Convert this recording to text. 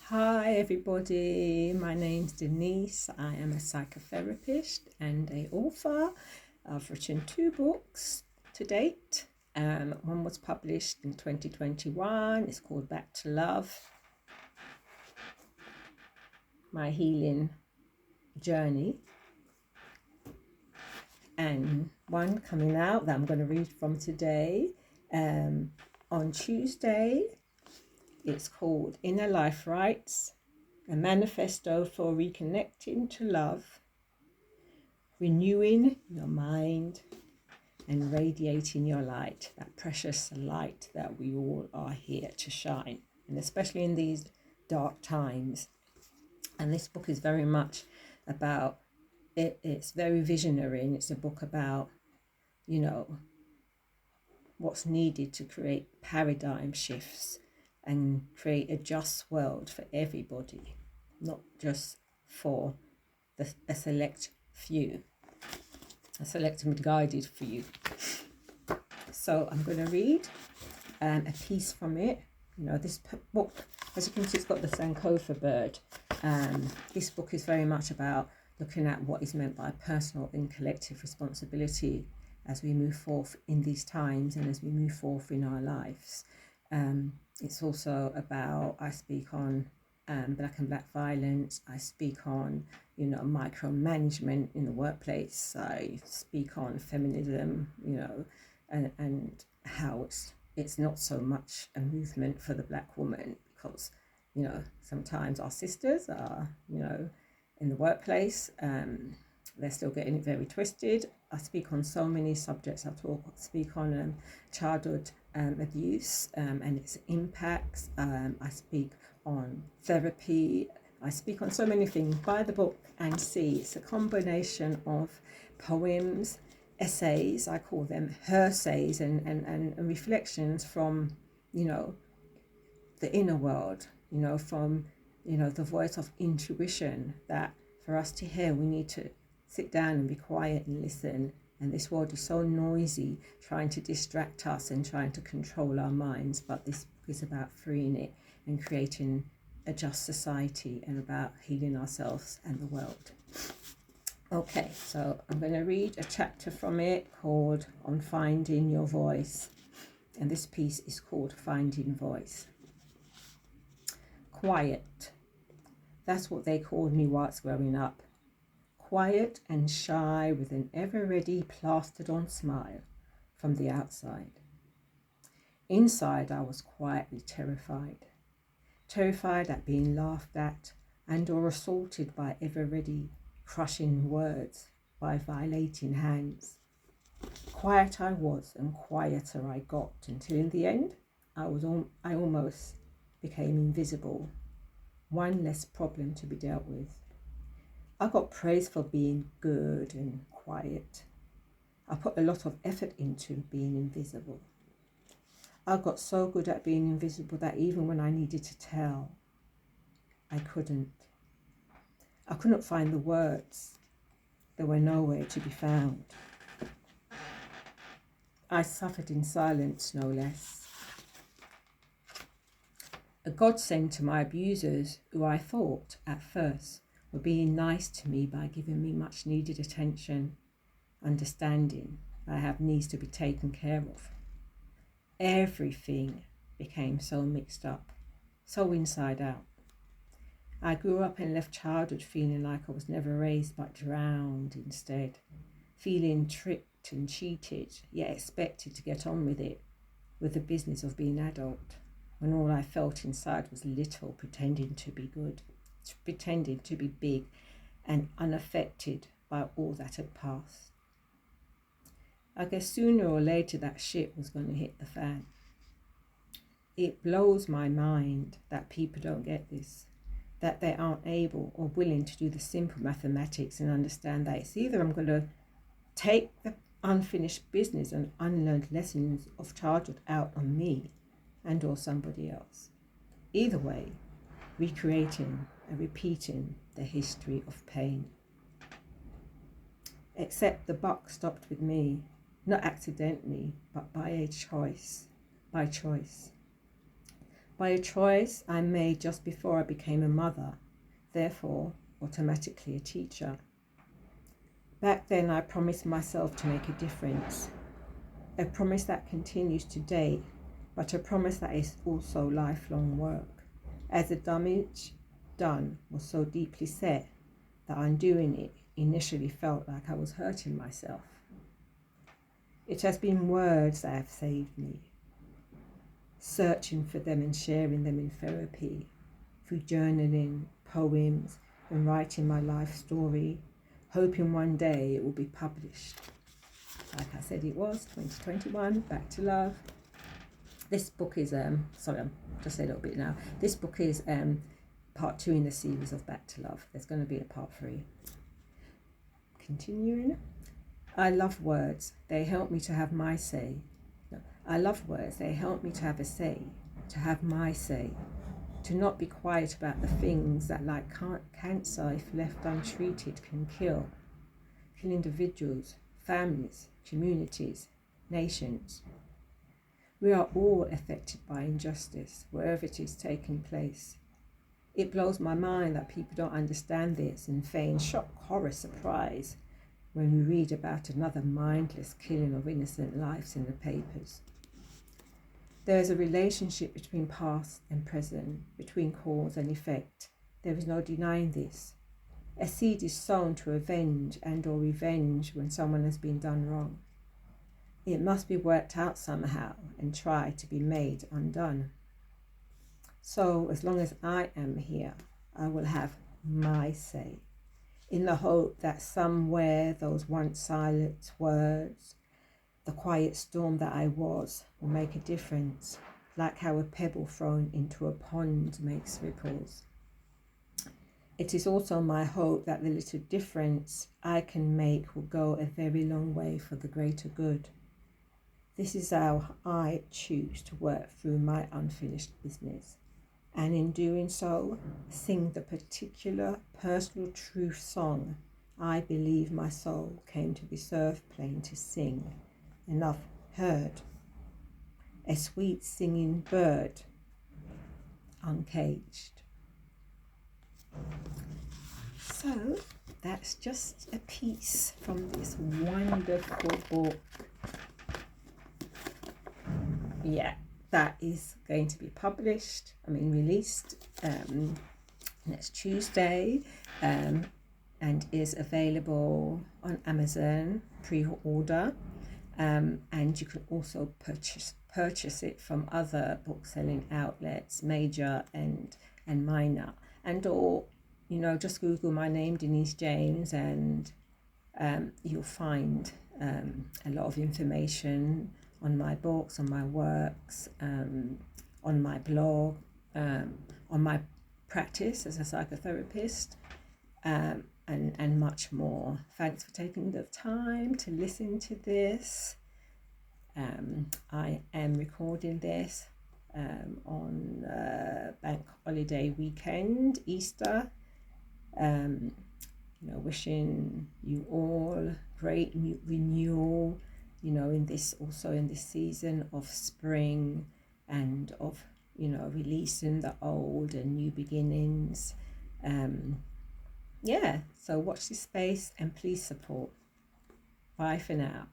Hi everybody, my name's Denise. I am a psychotherapist and a author. I've written 2 books to date. One was published in 2021. It's called Back to Love, My Healing Journey. And one coming out that I'm going to read from today on Tuesday. It's called Inner Life Rights, a Manifesto for Reconnecting to Love, Renewing Your Mind and Radiating Your Light, that precious light that we all are here to shine, and especially in these dark times. And this book is very much about, it's very visionary, and it's a book about, what's needed to create paradigm shifts and create a just world for everybody, not just for a select few, a select and guided few. So I'm going to read a piece from it. This book, as you can see, it's got the Sankofa bird. This book is very much about looking at what is meant by personal and collective responsibility as we move forth in these times and as we move forth in our lives. It's also about, I speak on black and black violence. I speak on, micromanagement in the workplace. I speak on feminism, and how it's not so much a movement for the black woman because, sometimes our sisters are, in the workplace, they're still getting it very twisted. I speak on so many subjects. I speak on childhood abuse and its impacts. I speak on therapy. I speak on so many things. Buy the book and see. It's a combination of poems, essays, I call them hersays, and reflections from, the inner world, from, the voice of intuition, that for us to hear, we need to sit down and be quiet and listen. And this world is so noisy, trying to distract us and trying to control our minds. But this is about freeing it and creating a just society and about healing ourselves and the world. Okay, so I'm going to read a chapter from it called On Finding Your Voice. And this piece is called Finding Voice. Quiet. That's what they called me whilst growing up. Quiet and shy with an ever-ready plastered-on smile from the outside. Inside, I was quietly terrified. Terrified at being laughed at and or assaulted by ever-ready crushing words, by violating hands. Quiet I was and quieter I got until in the end, I almost became invisible. One less problem to be dealt with. I got praise for being good and quiet. I put a lot of effort into being invisible. I got so good at being invisible that even when I needed to tell, I couldn't. I couldn't find the words. They were nowhere to be found. I suffered in silence, no less. A godsend to my abusers, who I thought, at first, were being nice to me by giving me much needed attention, understanding I have needs to be taken care of. Everything became so mixed up, so inside out. I grew up and left childhood feeling like I was never raised but drowned instead, feeling tricked and cheated, yet expected to get on with it, with the business of being adult, when all I felt inside was little, pretending to be good, pretending to be big and unaffected by all that had passed. I guess sooner or later that shit was going to hit the fan. It blows my mind that people don't get this, that they aren't able or willing to do the simple mathematics and understand that it's either I'm going to take the unfinished business and unlearned lessons of childhood out on me and or somebody else. Either way, recreating and repeating the history of pain. Except the buck stopped with me, not accidentally, but by choice. By by a choice I made just before I became a mother, therefore automatically a teacher. Back then I promised myself to make a difference, a promise that continues today, but a promise that is also lifelong work, as the damage done was so deeply set that undoing it initially felt like I was hurting myself. It has been words that have saved me, searching for them and sharing them in therapy, through journaling, poems, and writing my life story, hoping one day it will be published. Like I said, it was 2021, Back to Love. This book is, sorry, I'm just say a little bit now. This book is part 2 in the series of Back to Love. There's going to be a part 3. Continuing. I love words. They help me to have my say. No, I love words. They help me to have a say, to have my say, to not be quiet about the things that, like cancer, if left untreated, can kill individuals, families, communities, nations. We are all affected by injustice, wherever it is taking place. It blows my mind that people don't understand this and feign shock, horror, surprise when we read about another mindless killing of innocent lives in the papers. There is a relationship between past and present, between cause and effect. There is no denying this. A seed is sown to avenge and or revenge when someone has been done wrong. It must be worked out somehow and try to be made undone. So as long as I am here, I will have my say, in the hope that somewhere those once silent words, the quiet storm that I was, will make a difference, like how a pebble thrown into a pond makes ripples. It is also my hope that the little difference I can make will go a very long way for the greater good. This is how I choose to work through my unfinished business, and in doing so, sing the particular personal truth song I believe my soul came to this earth plane to sing, and I've heard. A sweet singing bird, uncaged. So that's just a piece from this wonderful book. Yeah, that is going to be released next Tuesday, and is available on Amazon pre-order, and you can also purchase it from other book selling outlets, major and minor, and or just Google my name, Denise James, and you'll find a lot of information on my books, on my works, on my blog, on my practice as a psychotherapist, and much more. Thanks for taking the time to listen to this. I am recording this on bank holiday weekend, Easter. Wishing you all great renewal, in this season of spring, and of releasing the old and new beginnings. So watch this space and please support. Bye for now.